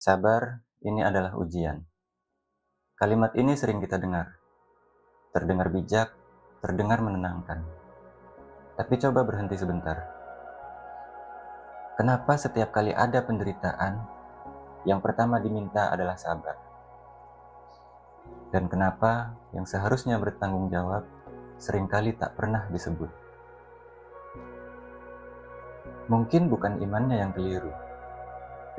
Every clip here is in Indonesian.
Sabar, ini adalah ujian. Kalimat ini sering kita dengar. Terdengar bijak, terdengar menenangkan. Tapi coba berhenti sebentar. Kenapa setiap kali ada penderitaan, yang pertama diminta adalah sabar? Dan kenapa yang seharusnya bertanggung jawab, seringkali tak pernah disebut? Mungkin bukan imannya yang keliru,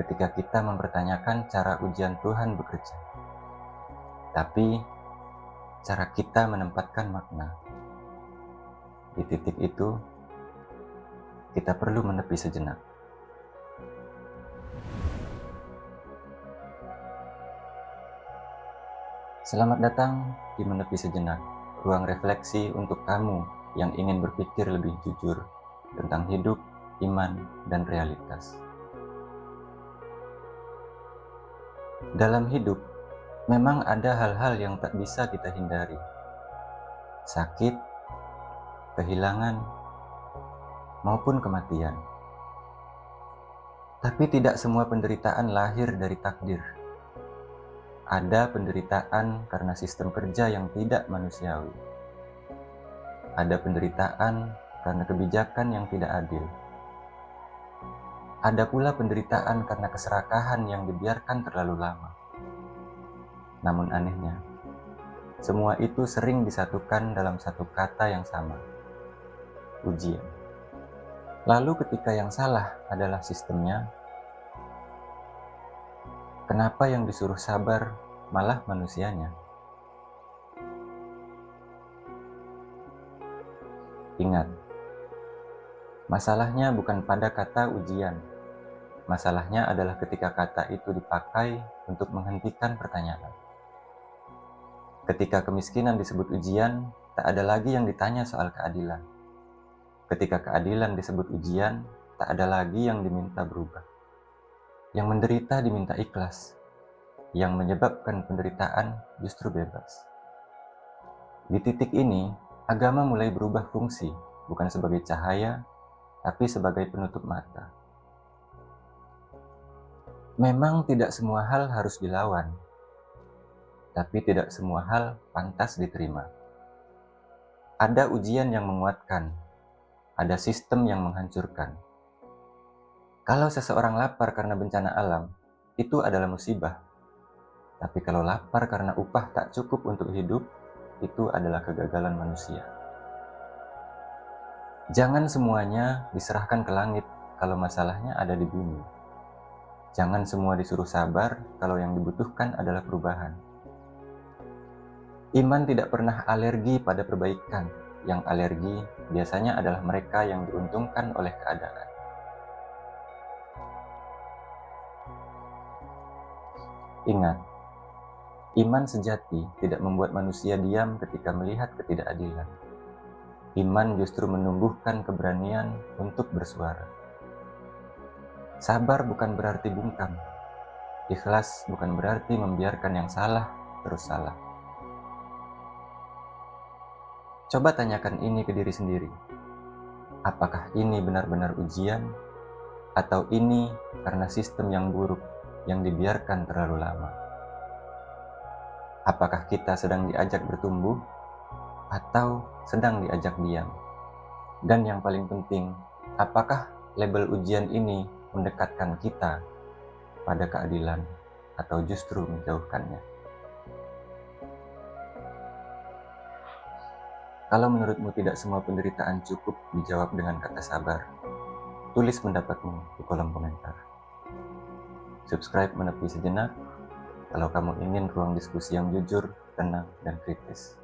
ketika kita mempertanyakan cara ujian Tuhan bekerja. Tapi, cara kita menempatkan makna. Di titik itu, kita perlu menepi sejenak. Selamat datang di Menepi Sejenak, ruang refleksi untuk kamu yang ingin berpikir lebih jujur tentang hidup, iman, dan realitas. Dalam hidup, memang ada hal-hal yang tak bisa kita hindari. Sakit, kehilangan, maupun kematian. Tapi tidak semua penderitaan lahir dari takdir. Ada penderitaan karena sistem kerja yang tidak manusiawi. Ada penderitaan karena kebijakan yang tidak adil. Ada pula penderitaan karena keserakahan yang dibiarkan terlalu lama. Namun anehnya, semua itu sering disatukan dalam satu kata yang sama, ujian. Lalu ketika yang salah adalah sistemnya, kenapa yang disuruh sabar malah manusianya? Ingat, masalahnya bukan pada kata ujian. Masalahnya adalah ketika kata itu dipakai untuk menghentikan pertanyaan. Ketika kemiskinan disebut ujian, tak ada lagi yang ditanya soal keadilan. Ketika keadilan disebut ujian, tak ada lagi yang diminta berubah. Yang menderita diminta ikhlas. Yang menyebabkan penderitaan justru bebas. Di titik ini, agama mulai berubah fungsi, bukan sebagai cahaya, tapi sebagai penutup mata. Memang tidak semua hal harus dilawan, tapi tidak semua hal pantas diterima. Ada ujian yang menguatkan, ada sistem yang menghancurkan. Kalau seseorang lapar karena bencana alam, itu adalah musibah. Tapi kalau lapar karena upah tak cukup untuk hidup, itu adalah kegagalan manusia. Jangan semuanya diserahkan ke langit kalau masalahnya ada di bumi. Jangan semua disuruh sabar kalau yang dibutuhkan adalah perubahan. Iman tidak pernah alergi pada perbaikan. Yang alergi biasanya adalah mereka yang diuntungkan oleh keadaan. Ingat, iman sejati tidak membuat manusia diam ketika melihat ketidakadilan. Iman justru menumbuhkan keberanian untuk bersuara. Sabar bukan berarti bungkam. Ikhlas bukan berarti membiarkan yang salah terus salah. Coba tanyakan ini ke diri sendiri. Apakah ini benar-benar ujian? Atau ini karena sistem yang buruk yang dibiarkan terlalu lama? Apakah kita sedang diajak bertumbuh? Atau sedang diajak diam? Dan yang paling penting, apakah label ujian ini mendekatkan kita pada keadilan atau justru menjauhkannya? Kalau menurutmu tidak semua penderitaan cukup dijawab dengan kata sabar, tulis pendapatmu di kolom komentar. Subscribe Menepi Sejenak kalau kamu ingin ruang diskusi yang jujur, tenang, dan kritis.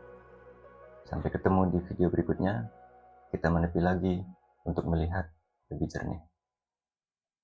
Sampai ketemu di video berikutnya, kita menepi lagi untuk melihat lebih jernih.